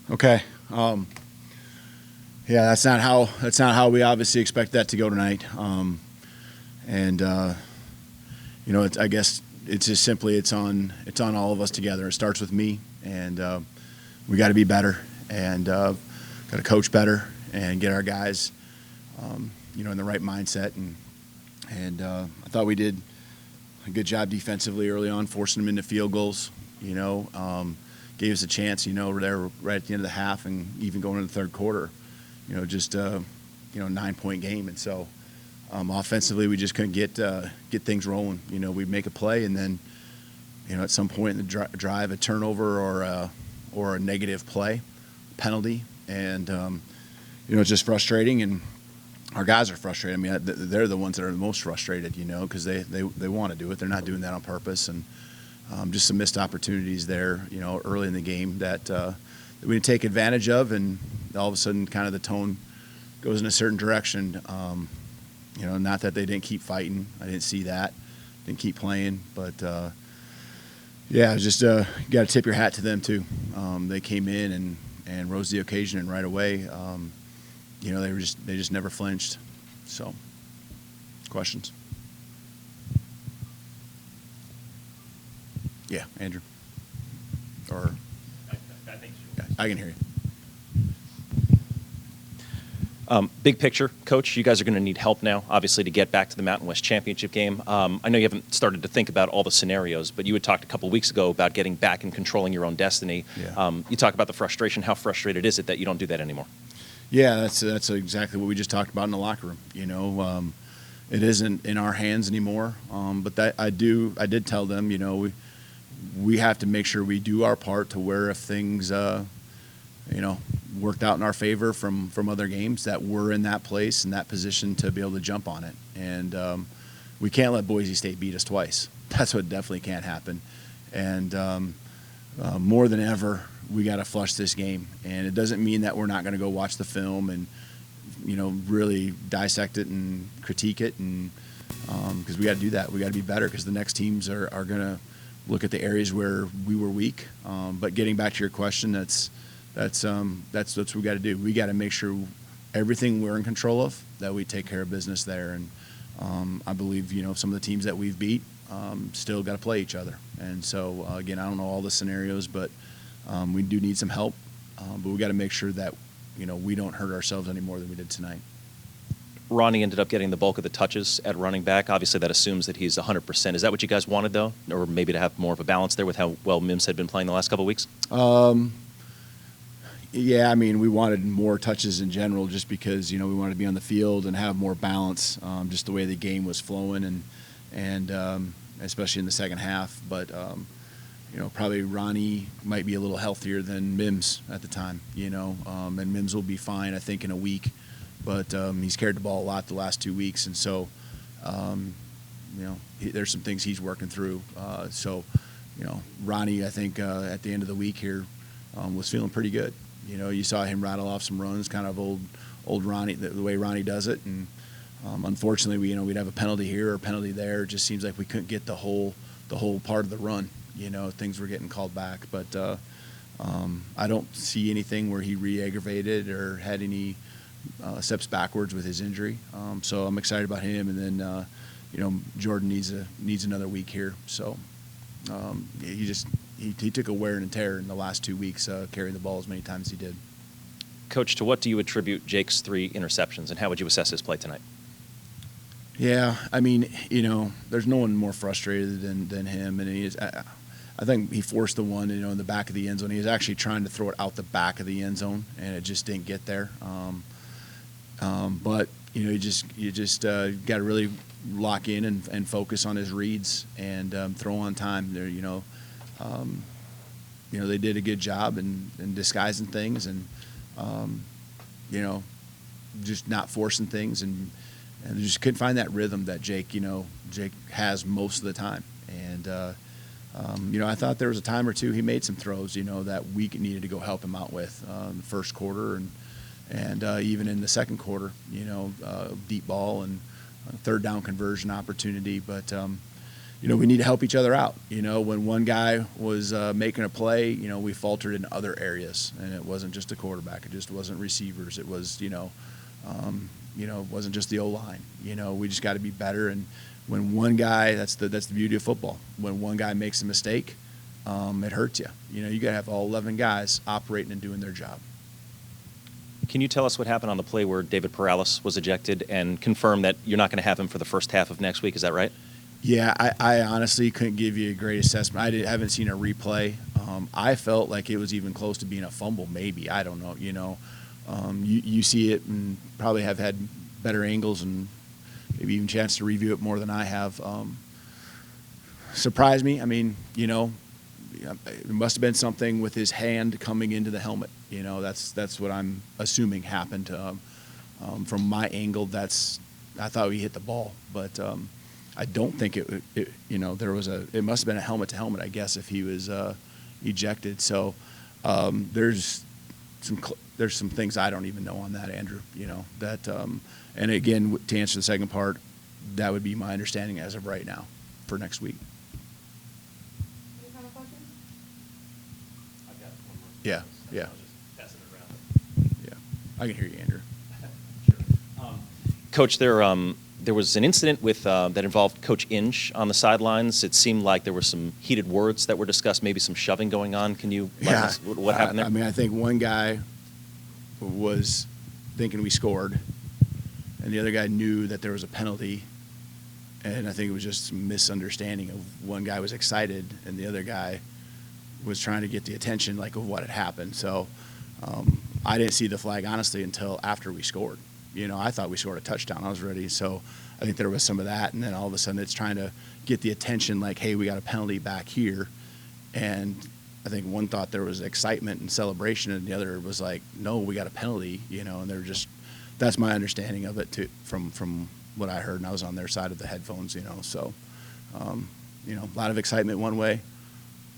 Okay. Yeah, that's not how we obviously expect that to go tonight. And I guess it's just simply it's on all of us together. It starts with me, and we got to be better, and got to coach better, and get our guys, in the right mindset. And I thought we did a good job defensively early on, forcing them into field goals. Gave us a chance. There right at the end of the half, and even going into the third quarter. Just 9-point game, and so offensively we just couldn't get things rolling. We'd make a play, and then at some point in the drive, a turnover or a negative play, penalty, and it's just frustrating. And our guys are frustrated. I mean, they're the ones that are the most frustrated, because they want to do it. They're not doing that on purpose, and just some missed opportunities there, early in the game that we didn't take advantage of, and all of a sudden kind of the tone goes in a certain direction. Not that they didn't keep fighting. I didn't see that. Didn't keep playing. But, yeah, it was just you got to tip your hat to them too. They came in and rose to the occasion, and right away, they just never flinched. So, questions? Yeah, Andrew. Or I think yeah, I can hear you. Big picture, Coach, you guys are going to need help now, obviously, to get back to the Mountain West Championship game. I know you haven't started to think about all the scenarios, but you had talked a couple weeks ago about getting back and controlling your own destiny. Yeah. You talk about the frustration. How frustrated is it that you don't do that anymore? Yeah, that's exactly what we just talked about in the locker room. It isn't in our hands anymore. But that I did tell them, we have to make sure we do our part to where if things, worked out in our favor from other games, that we're in that place and that position to be able to jump on it. And we can't let Boise State beat us twice. That's what definitely can't happen. And more than ever, we got to flush this game. And it doesn't mean that we're not going to go watch the film and, really dissect it and critique it. And because we got to do that. We got to be better because the next teams are going to look at the areas where we were weak. But getting back to your question, that's what we got to do. We got to make sure everything we're in control of, that we take care of business there. And I believe some of the teams that we've beat still got to play each other. And so again, I don't know all the scenarios, but we do need some help. But we got to make sure that we don't hurt ourselves any more than we did tonight. Ronnie ended up getting the bulk of the touches at running back. Obviously, that assumes that he's 100%. Is that what you guys wanted, though, or maybe to have more of a balance there with how well Mims had been playing the last couple of weeks? Yeah, I mean, we wanted more touches in general just because, we wanted to be on the field and have more balance, just the way the game was flowing and especially in the second half. But, probably Ronnie might be a little healthier than Mims at the time, and Mims will be fine, I think, in a week. But he's carried the ball a lot the last 2 weeks, and so, there's some things he's working through. Ronnie, I think, at the end of the week here was feeling pretty good. You saw him rattle off some runs, kind of old Ronnie, the way Ronnie does it. And unfortunately, we'd have a penalty here or a penalty there. It just seems like we couldn't get the whole part of the run. Things were getting called back. But I don't see anything where he re-aggravated or had any steps backwards with his injury. So I'm excited about him. And then Jordan needs another week here. So he took a wear and tear in the last 2 weeks, carrying the ball as many times as he did. Coach, to what do you attribute Jake's 3 interceptions, and how would you assess his play tonight? Yeah, I mean, there's no one more frustrated than him, and I think he forced the one, in the back of the end zone. He was actually trying to throw it out the back of the end zone, and it just didn't get there. But you just got to really lock in and focus on his reads and throw on time. There, they did a good job in disguising things and just not forcing things and they just couldn't find that rhythm that Jake has most of the time. And I thought there was a time or two he made some throws that we needed to go help him out with in the first quarter and even in the second quarter, deep ball and third down conversion opportunity. But we need to help each other out. When one guy was making a play, we faltered in other areas, and it wasn't just a quarterback. It just wasn't receivers. It was, it wasn't just the O-line. We just got to be better. And when one guy, that's the beauty of football. When one guy makes a mistake, it hurts you. You got to have all 11 guys operating and doing their job. Can you tell us what happened on the play where David Perales was ejected, and confirm that you're not going to have him for the first half of next week? Is that right? Yeah, I honestly couldn't give you a great assessment. I haven't seen a replay. I felt like it was even close to being a fumble, maybe. I don't know. You see it and probably have had better angles and maybe even chance to review it more than I have. Surprised me. I mean, it must have been something with his hand coming into the helmet. That's what I'm assuming happened. From my angle, I thought he hit the ball, but I don't think it it must have been a helmet to helmet, I guess, if he was ejected. So there's some things I don't even know on that, Andrew. And again, to answer the second part, that would be my understanding as of right now for next week. Any final questions? I've got one more. Yeah, yeah. I'll just pass it around. Yeah, I can hear you, Andrew. Sure. Coach, there was an incident that involved Coach Inge on the sidelines. It seemed like there were some heated words that were discussed, maybe some shoving going on. Can you let us what happened there? I mean, I think one guy was thinking we scored, and the other guy knew that there was a penalty, and I think it was just some misunderstanding of one guy was excited and the other guy was trying to get the attention of what had happened. So I didn't see the flag, honestly, until after we scored. I thought we scored a touchdown. I was ready. So I think there was some of that. And then all of a sudden it's trying to get the attention hey, we got a penalty back here. And I think one thought there was excitement and celebration, and the other was no, we got a penalty, and they're just, that's my understanding of it too, from what I heard. And I was on their side of the headphones, So, a lot of excitement one way,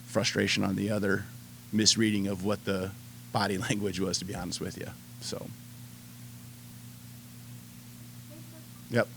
frustration on the other, misreading of what the body language was, to be honest with you. So. Thanks, Coach. Yep.